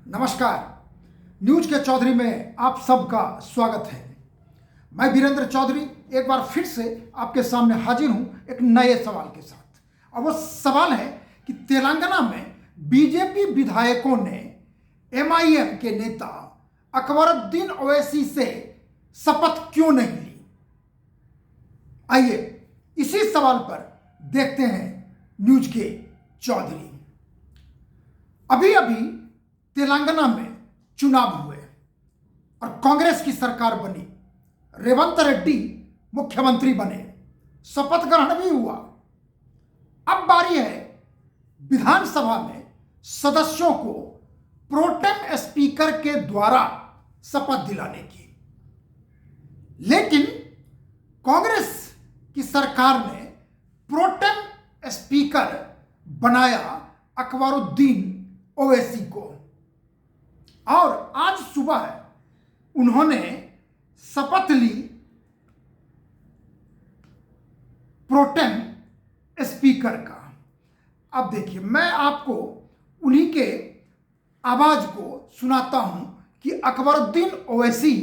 नमस्कार। न्यूज के चौधरी में आप सबका स्वागत है। मैं वीरेंद्र चौधरी एक बार फिर से आपके सामने हाजिर हूं एक नए सवाल के साथ। और वो सवाल है कि तेलंगाना में बीजेपी विधायकों ने एमआईएम के नेता अकबरुद्दीन ओवैसी से शपथ क्यों नहीं ली। आइए इसी सवाल पर देखते हैं न्यूज के चौधरी। अभी अभी तेलंगाना में चुनाव हुए और कांग्रेस की सरकार बनी, रेवंत रेड्डी मुख्यमंत्री बने, शपथ ग्रहण भी हुआ। अब बारी है विधानसभा में सदस्यों को प्रोटेम स्पीकर के द्वारा शपथ दिलाने की। लेकिन कांग्रेस की सरकार ने प्रोटेम स्पीकर बनाया अकबरुद्दीन ओवैसी को और आज सुबह उन्होंने शपथ ली प्रोटेम स्पीकर का। अब देखिए मैं आपको उन्हीं के आवाज को सुनाता हूं कि अकबरुद्दीन ओवैसी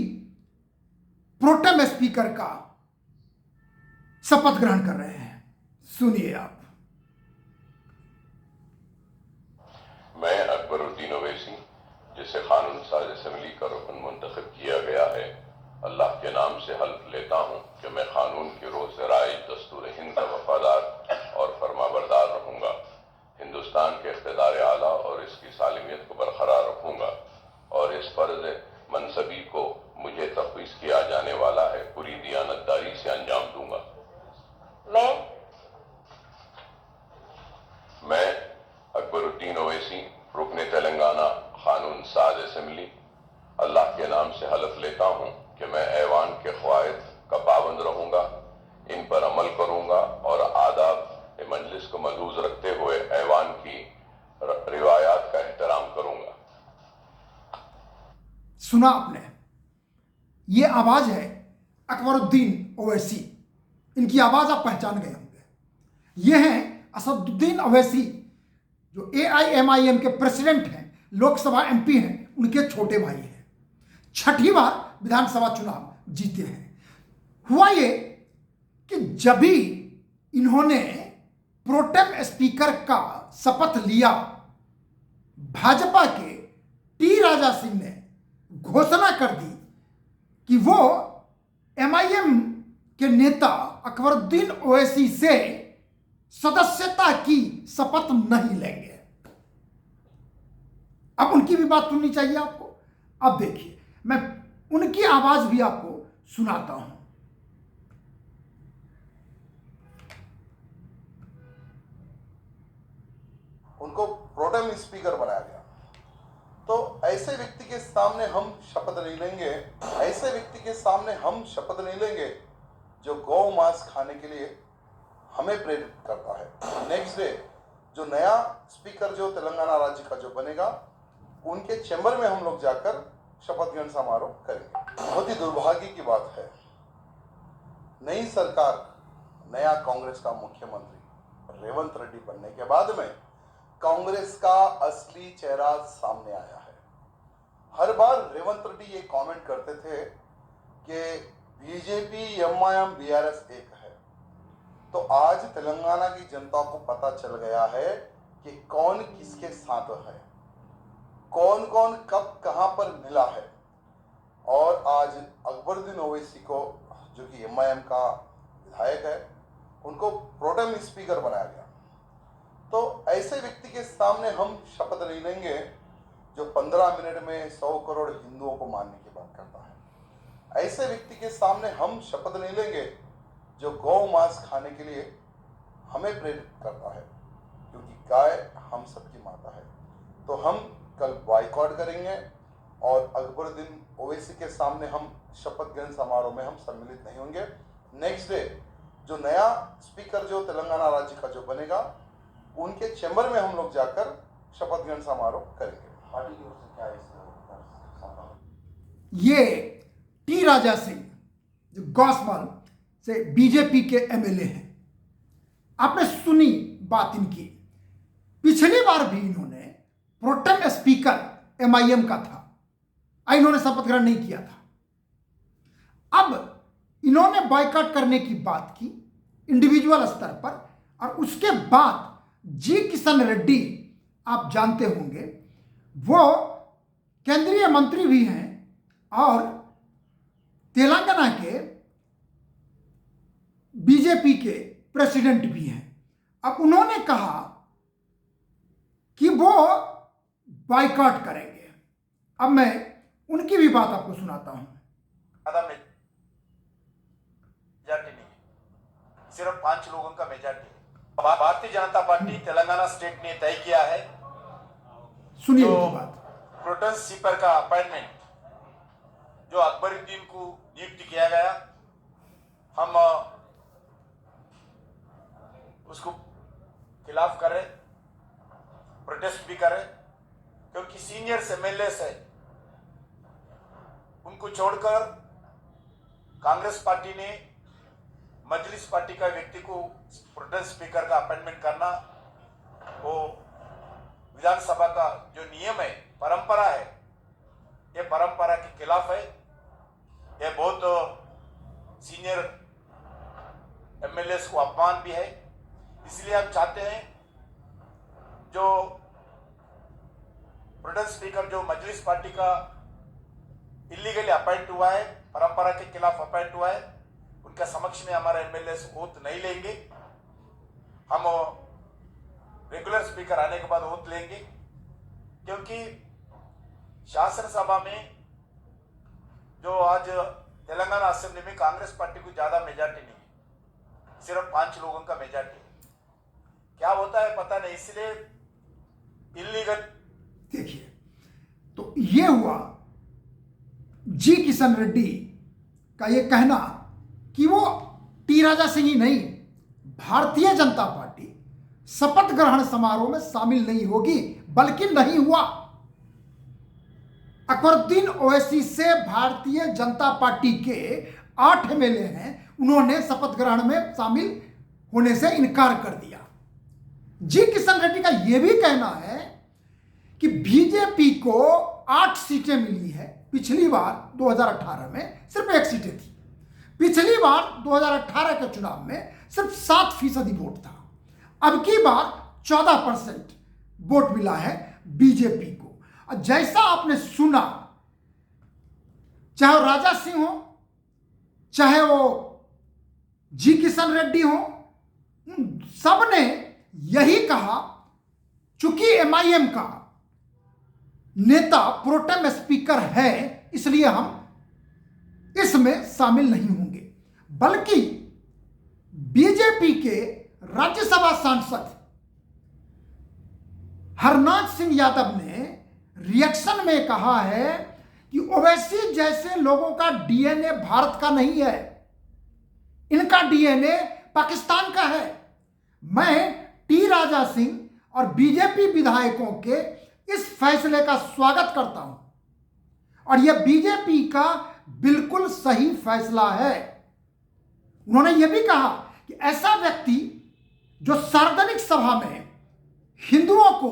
प्रोटेम स्पीकर का शपथ ग्रहण कर रहे हैं। सुनिए आप। मैं अकबरुद्दीन ओवैसी, जिसे कानून साज असेंबली का रुकन मुंतखब किया गया है, अल्लाह के नाम से हल्फ लेता हूँ कि मैं कानून की रोज़ राय दस्तूर हिंद का वफादार और फरमाबरदार रहूँगा, हिंदुस्तान के इख्तिदार आला और इसकी सालिमियत को बरकरार रखूँगा और इस फर्ज मनसबी को मुझे तफवीज़ किया जाने वाला है पूरी दियानतदारी से अंजाम दूंगा। मैं अकबरुद्दीन ओवैसी, रुकने तेलंगाना कानून साज असेंबली, अल्लाह के नाम से हलफ लेता हूँ कि मैं ऐवान के क़वाइद का पाबंद रहूँगा, इन पर अमल करूँगा और आदाब मजलिस को मलहूज रखते हुए ऐवान की रिवायात का एहतराम करूँगा। सुना आपने, ये आवाज है अकबरुद्दीन ओवैसी। इनकी आवाज आप पहचान गए होंगे। ये हैं असदुद्दीन ओवैसी जो एआईएमआईएम के प्रेसिडेंट हैं, लोकसभा एमपी हैं, उनके छोटे भाई हैं। छठी बार विधानसभा चुनाव जीते हैं। हुआ ये कि जब भी इन्होंने प्रोटेम स्पीकर का शपथ लिया, भाजपा के टी राजा सिंह ने घोषणा कर दी कि वो एमआईएम के नेता अकबरुद्दीन ओवैसी से सदस्यता की शपथ नहीं लेंगे। अब उनकी भी बात सुननी चाहिए आपको। अब देखिए मैं उनकी आवाज भी आपको सुनाता हूं। उनको प्रोटेम स्पीकर बनाया गया, तो ऐसे व्यक्ति के सामने हम शपथ नहीं लेंगे, ऐसे व्यक्ति के सामने हम शपथ नहीं लेंगे जो गौ मांस खाने के लिए हमें प्रेरित करता है। नेक्स्ट डे जो नया स्पीकर जो तेलंगाना राज्य का जो बनेगा, उनके चैम्बर में हम लोग जाकर शपथ ग्रहण समारोह करेंगे। बहुत ही दुर्भाग्य की बात है, नई सरकार, नया कांग्रेस का मुख्यमंत्री रेवंत रेड्डी बनने के बाद में कांग्रेस का असली चेहरा सामने आया है। हर बार रेवंत रेड्डी ये कमेंट करते थे कि बीजेपी एमआईएम बीआरएस एक है। तो आज तेलंगाना की जनता को पता चल गया है कि कौन किसके साथ है, कौन कौन कब कहां पर मिला है। और आज अकबरुद्दीन ओवैसी को, जो कि एमआईएम का विधायक है, उनको प्रोटेम स्पीकर बनाया गया। तो ऐसे व्यक्ति के सामने हम शपथ नहीं लेंगे जो 15 मिनट में 100 करोड़ हिंदुओं को मारने की बात करता है। ऐसे व्यक्ति के सामने हम शपथ नहीं लेंगे जो गौ मांस खाने के लिए हमें प्रेरित करता है, क्योंकि गाय हम सबकी माता है। तो हम कल बॉयकॉट करेंगे और अकबरुद्दीन ओवैसी के सामने हम शपथ ग्रहण समारोह में हम सम्मिलित नहीं होंगे। नेक्स्ट डे जो नया स्पीकर जो तेलंगाना राज्य का जो बनेगा, उनके चैम्बर में हम लोग जाकर शपथ ग्रहण समारोह करेंगे। पार्टी की ओर से क्या ये टी राजा सिंह जो गौसमल से बीजेपी के एमएलए हैं, आपने सुनी बात इनकी। पिछली बार भी इन्होंने प्रोटेम स्पीकर एमआईएम का था, इन्होंने शपथ ग्रहण नहीं किया था। अब इन्होंने बॉयकॉट करने की बात की इंडिविजुअल स्तर पर, और उसके बाद जी किशन रेड्डी, आप जानते होंगे, वो केंद्रीय मंत्री भी हैं और तेलंगाना के बीजेपी के प्रेसिडेंट भी हैं। अब उन्होंने कहा कि वो बायकॉट करेंगे। अब मैं उनकी भी बात आपको सुनाता हूं। ज्यादा मेजॉरिटी नहीं है, सिर्फ 5 लोगों का मेजॉरिटी है। भारतीय जनता पार्टी तेलंगाना स्टेट ने तय किया है सुनिए जो उनकी बात। प्रोटेस्ट स्पीकर का अपॉइंटमेंट जो अकबरुद्दीन को नियुक्त किया गया, हम उसको खिलाफ कर रहे, प्रोटेस्ट भी कर रहे, क्योंकि सीनियर एमएलए है, उनको छोड़कर कांग्रेस पार्टी ने मजलिस पार्टी का व्यक्ति को प्रोटेस्ट स्पीकर का अपॉइंटमेंट करना, वो विधानसभा का जो नियम है, परंपरा है, ये परंपरा के खिलाफ है। ये बहुत सीनियर एमएलए को अपमान भी है। इसलिए हम चाहते हैं जो प्रोटेस्ट स्पीकर जो मजलिस पार्टी का इलीगली अपॉइंट हुआ है, परंपरा के खिलाफ अपॉइंट हुआ है, उनका समक्ष में हमारा एमएलए ओथ नहीं लेंगे। हम रेगुलर स्पीकर आने के बाद ओथ लेंगे, क्योंकि शासन सभा में जो आज तेलंगाना असेंबली में कांग्रेस पार्टी को ज्यादा मेजॉरिटी नहीं है, सिर्फ 5 लोगों का मेजॉरिटी है। क्या होता है पता नहीं, इसलिए इलीगल। देखिए, तो ये हुआ जी किशन रेड्डी का ये कहना कि वो टी राजा सिंह ही नहीं, भारतीय जनता पार्टी शपथ ग्रहण समारोह में शामिल नहीं होगी, बल्कि नहीं हुआ। अकबरुद्दीन ओवैसी से भारतीय जनता पार्टी के 8 एमएलए हैं, उन्होंने शपथ ग्रहण में शामिल होने से इनकार कर दिया। जी किशन रेड्डी का यह भी कहना है कि बीजेपी को 8 सीटें मिली है। पिछली बार 2018 में सिर्फ 1 सीटें थी। पिछली बार 2018 के चुनाव में सिर्फ 7% वोट था। अब की बार 14% वोट मिला है बीजेपी को। और जैसा आपने सुना, चाहे वो राजा सिंह हो, चाहे वो जी किशन रेड्डी हो, सबने यही कहा, चूंकि एमआईएम का नेता प्रोटेम स्पीकर है, इसलिए हम इसमें शामिल नहीं होंगे। बल्कि बीजेपी के राज्यसभा सांसद हरनाथ सिंह यादव ने रिएक्शन में कहा है कि ओवैसी जैसे लोगों का डीएनए भारत का नहीं है, इनका डीएनए पाकिस्तान का है। मैं टी राजा सिंह और बीजेपी विधायकों के इस फैसले का स्वागत करता हूं, और यह बीजेपी का बिल्कुल सही फैसला है। उन्होंने यह भी कहा कि ऐसा व्यक्ति जो सार्वजनिक सभा में हिंदुओं को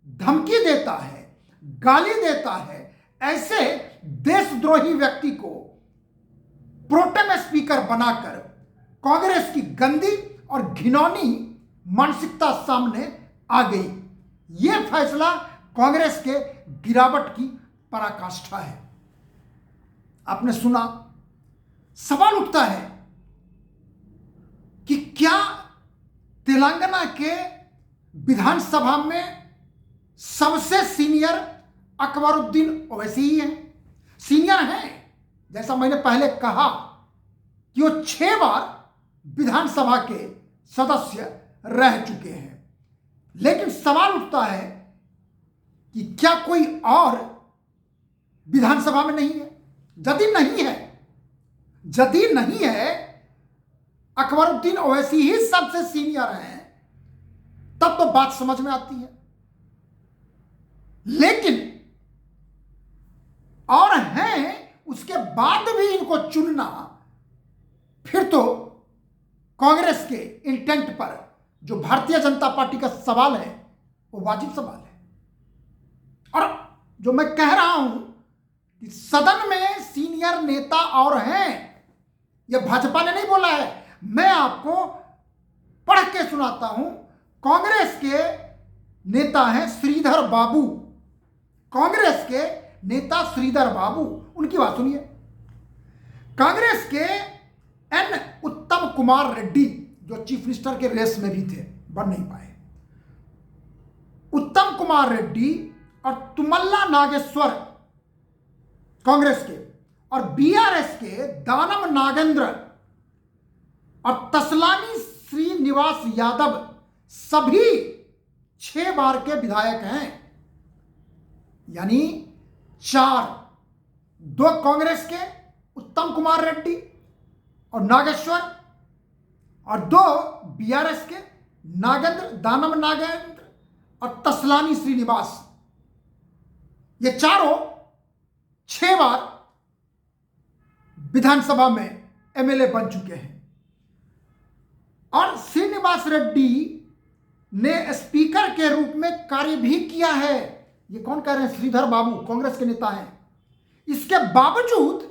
धमकी देता है, गाली देता है, ऐसे देशद्रोही व्यक्ति को प्रोटेम स्पीकर बनाकर कांग्रेस की गंदी और घिनौनी मानसिकता सामने आ गई। यह फैसला कांग्रेस के गिरावट की पराकाष्ठा है। आपने सुना, सवाल उठता है कि क्या तेलंगाना के विधानसभा में सबसे सीनियर अकबरुद्दीन ओवैसी ही हैं? सीनियर हैं, जैसा मैंने पहले कहा कि वो 6 बार विधानसभा के सदस्य रह चुके हैं। लेकिन सवाल उठता है कि क्या कोई और विधानसभा में नहीं है? यदि नहीं है, अकबरुद्दीन ओवैसी ही सबसे सीनियर हैं, तब तो बात समझ में आती है। लेकिन और हैं, उसके बाद भी इनको चुनना, फिर तो कांग्रेस के इंटेंट पर जो भारतीय जनता पार्टी का सवाल है, वो वाजिब सवाल है। और जो मैं कह रहा हूं कि सदन में सीनियर नेता और हैं, यह भाजपा ने नहीं बोला है, मैं आपको पढ़ के सुनाता हूं। कांग्रेस के नेता हैं श्रीधर बाबू, कांग्रेस के नेता श्रीधर बाबू, उनकी बात सुनिए। कांग्रेस के एन उत्तम कुमार रेड्डी, जो चीफ मिनिस्टर के रेस में भी थे, बन नहीं पाए, उत्तम कुमार रेड्डी और तुमल्ला नागेश्वर कांग्रेस के, और बीआरएस के दानम नागेंद्र और तसलानी श्रीनिवास यादव सभी 6 बार के विधायक हैं। यानी 4, 2 कांग्रेस के उत्तम कुमार रेड्डी और नागेश्वर, और 2 बीआरएस के नागेंद्र, दानम नागेंद्र और तसलानी श्रीनिवास। ये चारों 6 बार विधानसभा में एमएलए बन चुके हैं। और श्रीनिवास रेड्डी ने स्पीकर के रूप में कार्य भी किया है। ये कौन कह रहे हैं? श्रीधर बाबू, कांग्रेस के नेता हैं। इसके बावजूद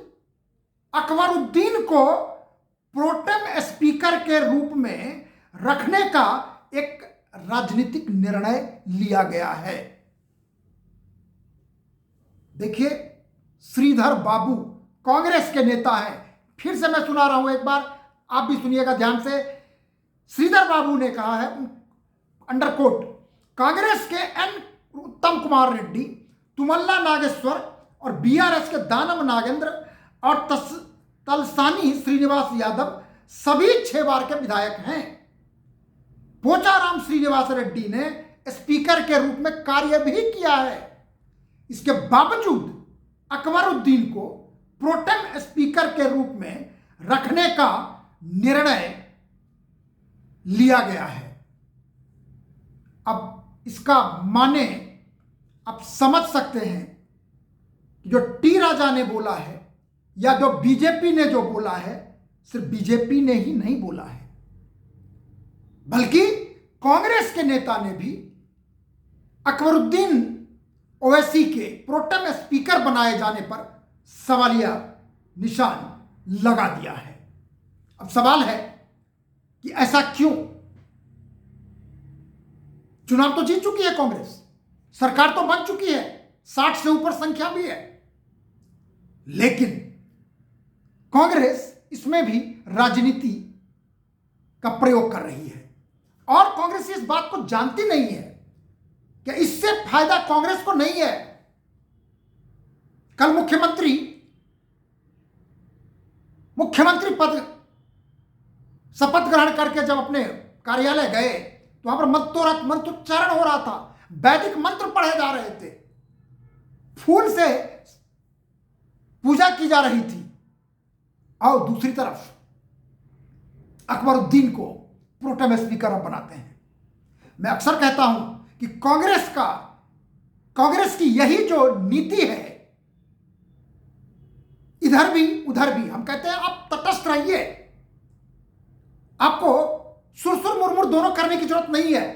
अकबरुद्दीन को प्रोटेम स्पीकर के रूप में रखने का एक राजनीतिक निर्णय लिया गया है। देखिए, श्रीधर बाबू कांग्रेस के नेता हैं। फिर से मैं सुना रहा हूं, एक बार आप भी सुनिएगा ध्यान से। श्रीधर बाबू ने कहा है, अंडर कोट, कांग्रेस के एन उत्तम कुमार रेड्डी, तुमल्ला नागेश्वर और बीआरएस के दानम नागेंद्र और तलसानी श्रीनिवास यादव सभी 6 बार के विधायक हैं। पोचाराम श्रीनिवास रेड्डी ने स्पीकर के रूप में कार्य भी किया है। इसके बावजूद अकबरुद्दीन को प्रोटेम स्पीकर के रूप में रखने का निर्णय लिया गया है। अब इसका माने आप समझ सकते हैं कि जो टी राजा ने बोला है या जो बीजेपी ने जो बोला है, सिर्फ बीजेपी ने ही नहीं बोला है, बल्कि कांग्रेस के नेता ने भी अकबरुद्दीन ओवैसी के प्रोटेम स्पीकर बनाए जाने पर सवालिया निशान लगा दिया है। अब सवाल है कि ऐसा क्यों? चुनाव तो जीत चुकी है कांग्रेस, सरकार तो बन चुकी है, 60 से ऊपर संख्या भी है, लेकिन कांग्रेस इसमें भी राजनीति का प्रयोग कर रही है। और कांग्रेस इस बात को जानती नहीं है कि इससे फायदा कांग्रेस को नहीं है। कल मुख्यमंत्री पद शपथ ग्रहण करके जब अपने कार्यालय गए तो वहां पर मंत्रोच्चारण हो रहा था, वैदिक मंत्र पढ़े जा रहे थे, फूल से पूजा की जा रही थी, और दूसरी तरफ अकबरुद्दीन को प्रोटेम स्पीकर बनाते हैं। मैं अक्सर कहता हूं कि कांग्रेस की यही जो नीति है, इधर भी उधर भी, हम कहते हैं आप तटस्थ रहिए, आपको सुरसुर मुरमुर दोनों करने की जरूरत नहीं है।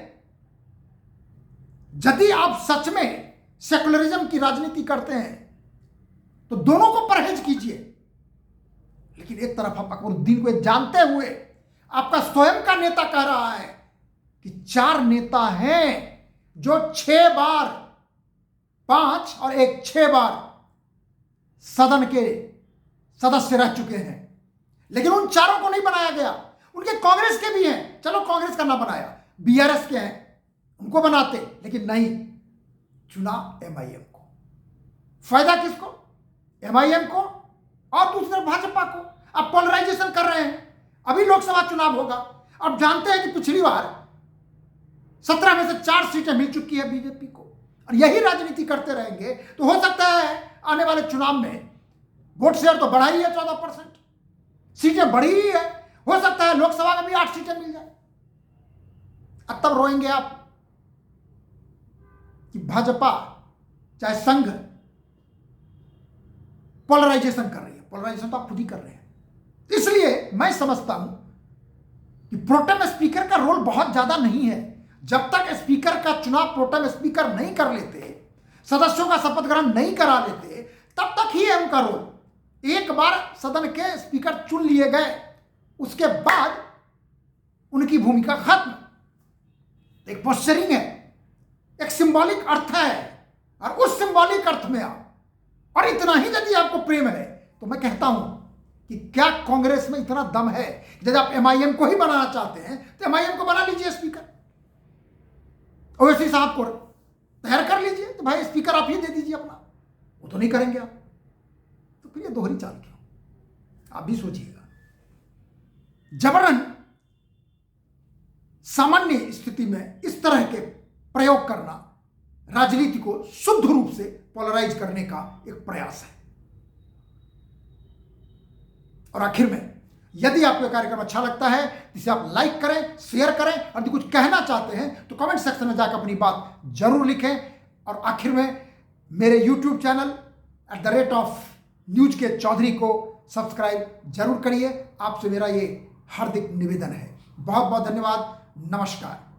यदि आप सच में सेकुलरिज्म की राजनीति करते हैं तो दोनों को परहेज कीजिए। लेकिन एक तरफ आप अकबरुद्दीन को जानते हुए आपका स्वयं का नेता कह रहा है कि 4 नेता हैं जो 6 बार, 5 और 1 6 बार सदन के सदस्य रह चुके हैं, लेकिन उन चारों को नहीं बनाया गया। उनके कांग्रेस के भी हैं, चलो कांग्रेस का ना बनाया, बीआरएस के हैं, उनको बनाते, लेकिन नहीं, चुना एमआईएम को। फायदा किसको? एमआईएम को और दूसरी तरफ भाजपा को। अब पोलराइजेशन कर रहे हैं। अभी लोकसभा चुनाव होगा, अब जानते हैं कि पिछली बार 17 में से 4 सीटें मिल चुकी है बीजेपी को, और यही राजनीति करते रहेंगे तो हो सकता है आने वाले चुनाव में वोट शेयर तो बढ़ा ही है, 14%, सीटें बढ़ी ही है, हो सकता है लोकसभा में भी 8 सीटें मिल जाए। अब तब रोएंगे आप कि भाजपा चाहे संघ पोलराइजेशन कर रही है। पोलराइजेशन तो आप खुद ही कर रहे हैं। इसलिए मैं समझता हूं कि प्रोटेम स्पीकर का रोल बहुत ज्यादा नहीं है। जब तक स्पीकर का चुनाव प्रोटेम स्पीकर नहीं कर लेते, सदस्यों का शपथ ग्रहण नहीं करा लेते, तब तक ही है उनका रोल। एक बार सदन के स्पीकर चुन लिए गए, उसके बाद उनकी भूमिका खत्म। एक पोस्चरिंग है, एक सिंबॉलिक अर्थ है, और उस सिंबॉलिक अर्थ में आप, और इतना ही यदि आपको प्रेम है, तो मैं कहता हूं कि क्या कांग्रेस में इतना दम है? यदि आप एमआईएम को ही बनाना चाहते हैं तो एमआईएम को बना लीजिए स्पीकर, ओवैसी साहब को तैयार कर लीजिए, तो भाई स्पीकर आप ही दे दीजिए अपना। वो तो नहीं करेंगे आप, तो फिर ये दोहरी चाल क्यों? आप भी सोचिएगा। जबरन सामान्य स्थिति में इस तरह के प्रयोग करना राजनीति को शुद्ध रूप से पोलराइज करने का एक प्रयास है। और आखिर में, यदि आपको कार्यक्रम अच्छा लगता है, इसे आप लाइक करें, शेयर करें, और यदि कुछ कहना चाहते हैं तो कमेंट सेक्शन में जाकर अपनी बात जरूर लिखें। और आखिर में मेरे यूट्यूब चैनल @न्यूज के चौधरी को सब्सक्राइब जरूर करिए। आपसे मेरा ये हार्दिक निवेदन है। बहुत बहुत धन्यवाद। नमस्कार।